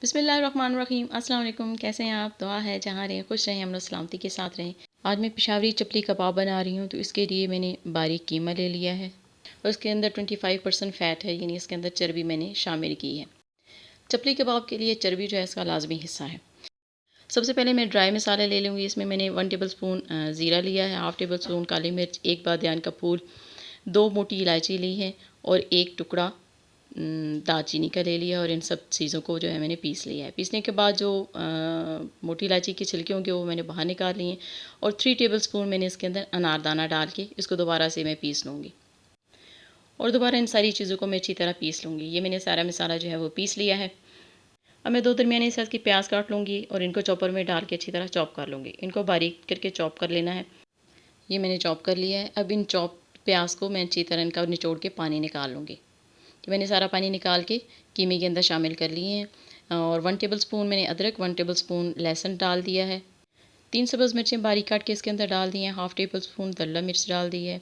बिस्मिल्लाहिर्रहमानिर्रहीम। अस्सलाम वालेकुम। कैसे हैं आप? दुआ है जहाँ रहें खुश रहें, हम लोग सलामती के साथ रहें। आज मैं पेशावरी चपली कबाब बना रही हूँ, तो इसके लिए मैंने बारीक कीमा ले लिया है और उसके अंदर 25% फ़ैट है, यानी इसके अंदर चर्बी मैंने शामिल की है। चपली कबाब के लिए चर्बी जो है इसका लाजमी हिस्सा है। सबसे पहले मैं ड्राई मसाले ले लूँगी। इसमें मैंने 1 टेबल स्पून ज़ीरा लिया है, हाफ़ टेबल स्पून काली मिर्च, 1 बादियान का फूल, 2 मोटी इलायची ली है और 1 टुकड़ा दालचीनी का ले लिया और इन सब चीज़ों को जो है मैंने पीस लिया है। पीसने के बाद जो मोटी इलायची के छिलके होंगे वो मैंने बाहर निकाल लिए और 3 टेबल स्पून मैंने इसके अंदर अनारदाना डाल के इसको दोबारा से मैं पीस लूँगी और दोबारा इन सारी चीज़ों को मैं अच्छी तरह पीस लूँगी। ये मैंने सारा मसाला जो है वो पीस लिया है। अब मैं 2 दरमियाने साइज़ की प्याज काट लूँगी और इनको चॉपर में डाल के अच्छी तरह चॉप कर लूँगी। इनको बारीक करके चॉप कर लेना है। ये मैंने चॉप कर लिया है। अब इन चॉप प्याज को मैं अच्छी तरह इनका निचोड़ के पानी निकाल लूँगी। तो मैंने सारा पानी निकाल के कीमे के अंदर शामिल कर लिए हैं और 1 टेबल स्पून मैंने अदरक, 1 टेबल स्पून लहसुन डाल दिया है। 3 सब्ज़ मिर्चें बारीक काट के इसके अंदर डाल दी हैं। हाफ़ टेबल स्पून दल्ला मिर्च डाल दी है।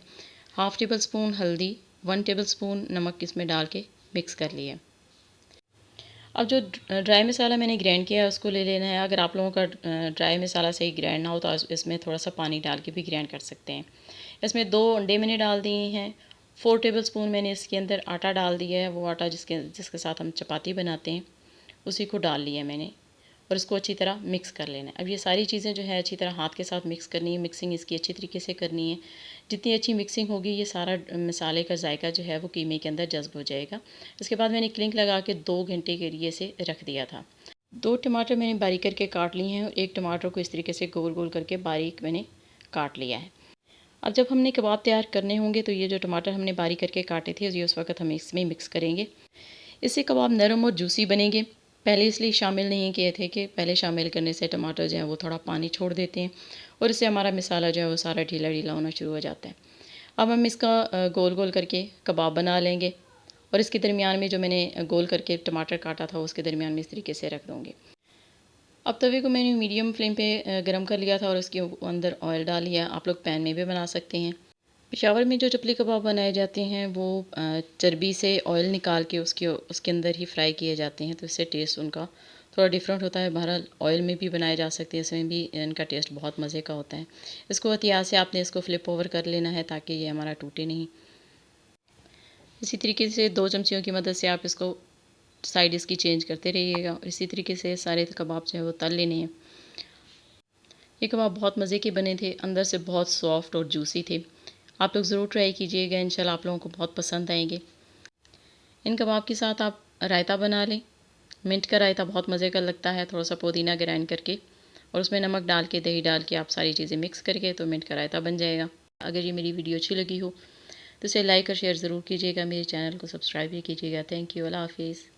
हाफ़ टेबल स्पून हल्दी, 1 टेबल स्पून नमक इसमें डाल के मिक्स कर लिया। अब जो ड्राई मसाला मैंने ग्राइंड किया है उसको ले लेना है। अगर आप लोगों का ड्राई मसाला सही ग्राइंड ना हो तो इसमें थोड़ा सा पानी डाल के भी ग्राइंड कर सकते हैं। इसमें 2 अंडे मैंने डाल दिए हैं। 4 टेबल स्पून मैंने इसके अंदर आटा डाल दिया है, वो आटा जिसके साथ हम चपाती बनाते हैं उसी को डाल लिया मैंने और इसको अच्छी तरह मिक्स कर लेना है। अब ये सारी चीज़ें जो है अच्छी तरह हाथ के साथ मिक्स करनी है। मिक्सिंग इसकी अच्छी तरीके से करनी है। जितनी अच्छी मिक्सिंग होगी ये सारा मसाले का जायका जो है वो कीमे के अंदर जज्ब हो जाएगा। इसके बाद मैंने क्लिंक लगा के 2 घंटे के लिए इसे रख दिया था। 2 टमाटर मैंने बारीक करके काट लिए हैं और 1 टमाटर को इस तरीके से गोल गोल करके बारीक मैंने काट लिया है। अब जब हमने कबाब तैयार करने होंगे तो ये जो टमाटर हमने बारीक करके काटे थे ये उस वक्त हम इसमें मिक्स करेंगे। इससे कबाब नरम और जूसी बनेंगे। पहले इसलिए शामिल नहीं किए थे कि पहले शामिल करने से टमाटर जो है वो थोड़ा पानी छोड़ देते हैं और इससे हमारा मसाला जो है वो सारा ढीला ढीला होना शुरू हो जाता है। अब हम इसका गोल गोल करके कबाब बना लेंगे और इसके दरमियान में जो मैंने गोल करके टमाटर काटा था उसके दरमियान में इस तरीके से रख दूँगी। अब तवे को मैंने मीडियम फ्लेम पे गरम कर लिया था और उसके अंदर ऑयल डाल लिया। आप लोग पैन में भी बना सकते हैं। पेशावर में जो चपली कबाब बनाए जाते हैं वो चर्बी से ऑयल निकाल के उसके अंदर ही फ्राई किए जाते हैं, तो इससे टेस्ट उनका थोड़ा डिफरेंट होता है। बहरहाल ऑयल में भी बनाए जा सकते हैं, इसमें भी इनका टेस्ट बहुत मज़े का होता है। इसको एहतियात से आपने इसको फ्लिप ओवर कर लेना है ताकि ये हमारा टूटे नहीं। इसी तरीके से 2 चमचियों की मदद से आप इसको साइड इसकी चेंज करते रहिएगा और इसी तरीके से सारे कबाब जो है वो तल लेने हैं। ये कबाब बहुत मज़े के बने थे, अंदर से बहुत सॉफ्ट और जूसी थे। आप लोग ज़रूर ट्राई कीजिएगा, इंशाल्लाह आप लोगों को बहुत पसंद आएंगे। इन कबाब के साथ आप रायता बना लें। मिंट का रायता बहुत मज़े का लगता है, थोड़ा सा पुदीना ग्राइंड करके और उसमें नमक डाल के दही डाल के आप सारी चीज़ें मिक्स करके तो मिंट का रायता बन जाएगा। अगर ये मेरी वीडियो अच्छी लगी हो तो इसे लाइक और शेयर ज़रूर कीजिएगा। मेरे चैनल को सब्सक्राइब भी कीजिएगा। Thank you. अल्लाह हाफिज़।